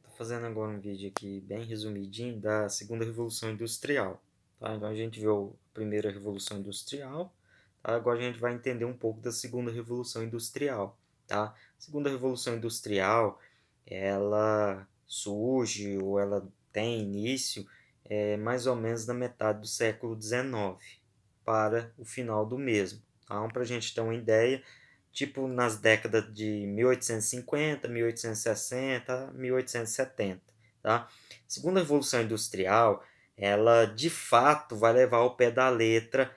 Tô fazendo agora um vídeo aqui bem resumidinho da segunda revolução industrial, tá? Então a gente viu a primeira revolução industrial, tá? Agora a gente vai entender um pouco da segunda revolução industrial, tá? A segunda revolução industrial, ela surge ou ela tem início mais ou menos na metade do século XIX para o final do mesmo, tá? Então, para a gente ter uma ideia, tipo nas décadas de 1850, 1860, 1870, tá? Segunda Revolução Industrial, ela de fato vai levar ao pé da letra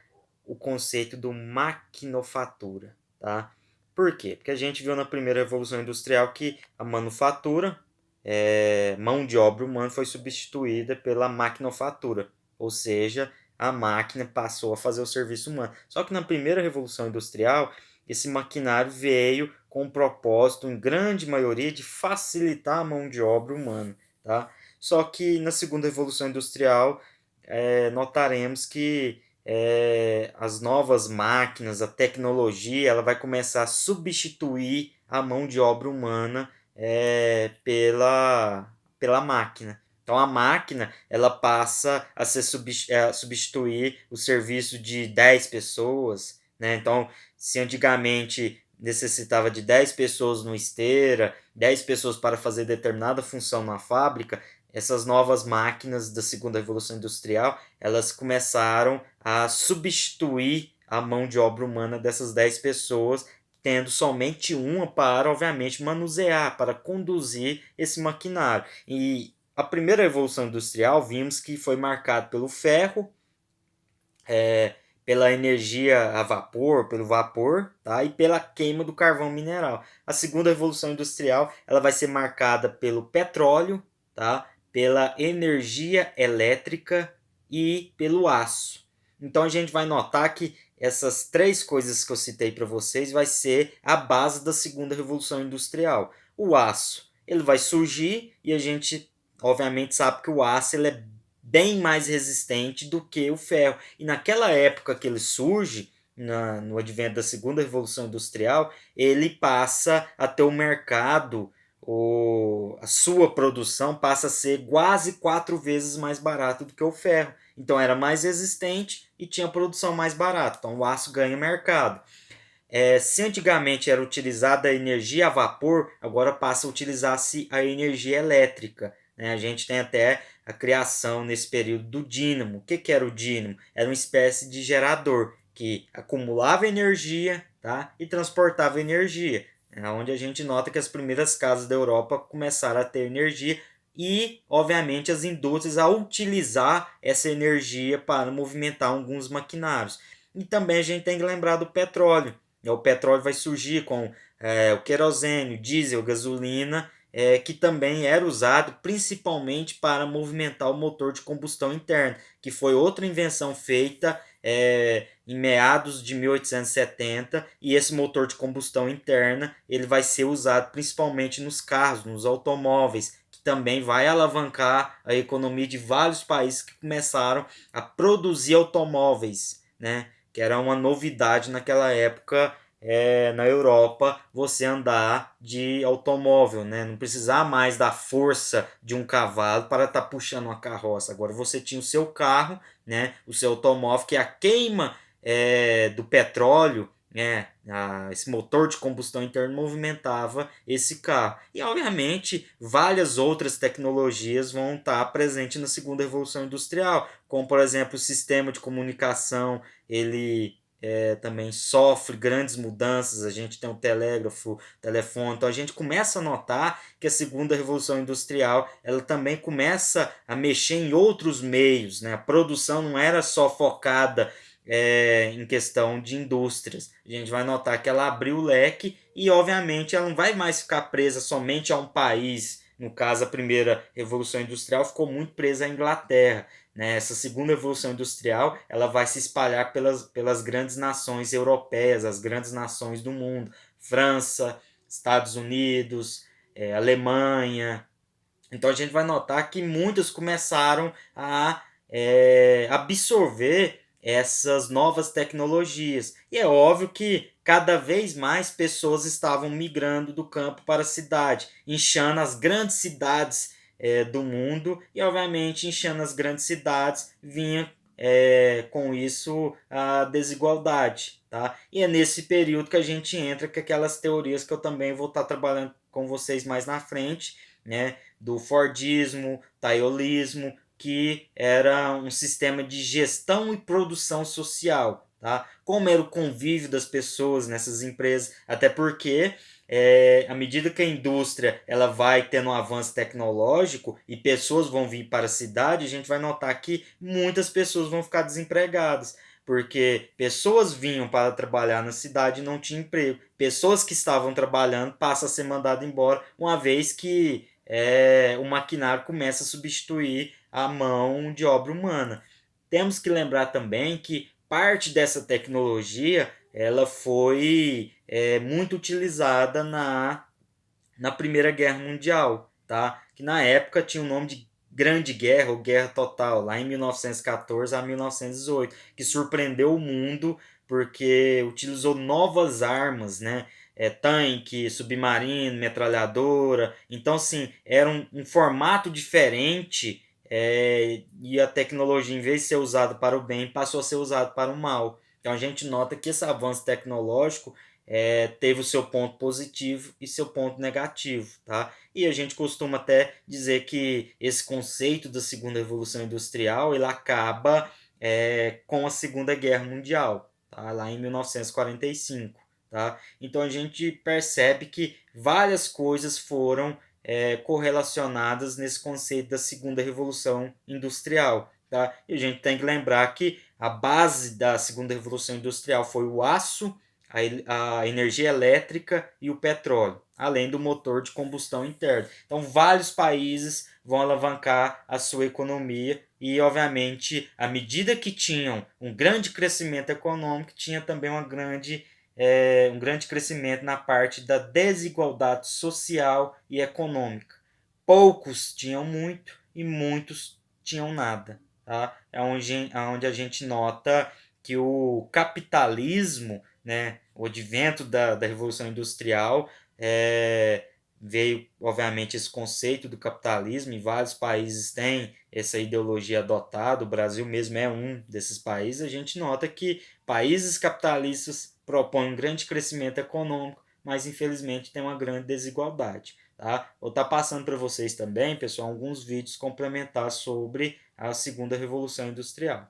o conceito do maquinofatura, tá? Por quê? Porque a gente viu na primeira Revolução Industrial que a manufatura, mão de obra humana, foi substituída pela maquinofatura, ou seja, a máquina passou a fazer o serviço humano. Só que na primeira Revolução Industrial, esse maquinário veio com o propósito, em grande maioria, de facilitar a mão de obra humana. Tá? Só que na segunda Revolução Industrial, notaremos que as novas máquinas, a tecnologia, ela vai começar a substituir a mão de obra humana pela máquina. Então a máquina ela passa a substituir o serviço de 10 pessoas, né? Então, se antigamente necessitava de 10 pessoas no esteira, 10 pessoas para fazer determinada função na fábrica, essas novas máquinas da segunda revolução industrial, elas começaram a substituir a mão de obra humana dessas 10 pessoas, tendo somente uma para, obviamente, manusear, para conduzir esse maquinário. E a primeira revolução industrial vimos que foi marcada pelo ferro, pela energia a vapor, pelo vapor, tá? E pela queima do carvão mineral. A segunda revolução industrial ela vai ser marcada pelo petróleo, tá? Pela energia elétrica e pelo aço. Então a gente vai notar que essas três coisas que eu citei para vocês vai ser a base da segunda revolução industrial. O aço, ele vai surgir e a gente obviamente sabe que o aço ele é bem mais resistente do que o ferro. E naquela época que ele surge, no advento da segunda revolução industrial, ele passa a ter o mercado, a sua produção passa a ser quase 4 vezes mais barato do que o ferro. Então era mais resistente e tinha produção mais barata. Então o aço ganha mercado. Se antigamente era utilizada a energia a vapor, agora passa a utilizar-se a energia elétrica. Né? A gente tem até a criação nesse período do dínamo. O que era o dínamo? Era uma espécie de gerador que acumulava energia, tá? E transportava energia. Onde a gente nota que as primeiras casas da Europa começaram a ter energia e, obviamente, as indústrias a utilizar essa energia para movimentar alguns maquinários. E também a gente tem que lembrar do petróleo. O petróleo vai surgir com o querosene, diesel, gasolina, que também era usado principalmente para movimentar o motor de combustão interna, que foi outra invenção feita em meados de 1870, e esse motor de combustão interna ele vai ser usado principalmente nos carros, nos automóveis, que também vai alavancar a economia de vários países que começaram a produzir automóveis, né? Que era uma novidade naquela época na Europa você andar de automóvel, né? Não precisar mais da força de um cavalo para estar puxando uma carroça. Agora você tinha o seu carro, né? O seu automóvel, que a queima do petróleo, esse motor de combustão interna movimentava esse carro. E obviamente várias outras tecnologias vão estar presentes na segunda revolução industrial, como por exemplo o sistema de comunicação, ele também sofre grandes mudanças. A gente tem o telégrafo, telefone. Então a gente começa a notar que a segunda revolução industrial ela também começa a mexer em outros meios, né? A produção não era só focada em questão de indústrias. A gente vai notar que ela abriu o leque e obviamente ela não vai mais ficar presa somente a um país. No caso, a primeira revolução industrial ficou muito presa à Inglaterra. Né? Essa segunda revolução industrial ela vai se espalhar pelas grandes nações europeias, as grandes nações do mundo, França, Estados Unidos, Alemanha. Então a gente vai notar que muitas começaram a absorver essas novas tecnologias. E é óbvio que cada vez mais pessoas estavam migrando do campo para a cidade, inchando as grandes cidades do mundo, e obviamente inchando as grandes cidades vinha com isso a desigualdade. Tá? E é nesse período que a gente entra com aquelas teorias que eu também vou estar trabalhando com vocês mais na frente, né? Do Fordismo, Taiolismo, que era um sistema de gestão e produção social, tá? Como era o convívio das pessoas nessas empresas, até porque à medida que a indústria ela vai tendo um avanço tecnológico e pessoas vão vir para a cidade, a gente vai notar que muitas pessoas vão ficar desempregadas, porque pessoas vinham para trabalhar na cidade e não tinham emprego. Pessoas que estavam trabalhando passam a ser mandadas embora, uma vez que o maquinário começa a substituir a mão de obra humana. Temos que lembrar também que parte dessa tecnologia ela foi muito utilizada na Primeira Guerra Mundial, tá? Que na época tinha o nome de Grande Guerra ou Guerra Total, lá em 1914 a 1918, que surpreendeu o mundo porque utilizou novas armas, né? Tanque, submarino, metralhadora. Então, assim, era um formato diferente e a tecnologia, em vez de ser usada para o bem, passou a ser usada para o mal. Então, a gente nota que esse avanço tecnológico teve o seu ponto positivo e seu ponto negativo, tá? E a gente costuma até dizer que esse conceito da segunda revolução industrial ele acaba com a Segunda Guerra Mundial, tá? Lá em 1945, tá? Então a gente percebe que várias coisas foram correlacionadas nesse conceito da segunda revolução industrial, tá? E a gente tem que lembrar que a base da segunda revolução industrial foi o aço, a energia elétrica e o petróleo, além do motor de combustão interno. Então, vários países vão alavancar a sua economia e, obviamente, à medida que tinham um grande crescimento econômico, tinha também um grande crescimento na parte da desigualdade social e econômica. Poucos tinham muito e muitos tinham nada. Tá? Onde a gente nota que o capitalismo, né, o advento da Revolução Industrial, veio, obviamente, esse conceito do capitalismo, e vários países têm essa ideologia adotada, o Brasil mesmo é um desses países. A gente nota que países capitalistas propõem um grande crescimento econômico, mas infelizmente tem uma grande desigualdade. Tá? Vou estar passando para vocês também, pessoal, alguns vídeos complementares sobre a segunda revolução industrial.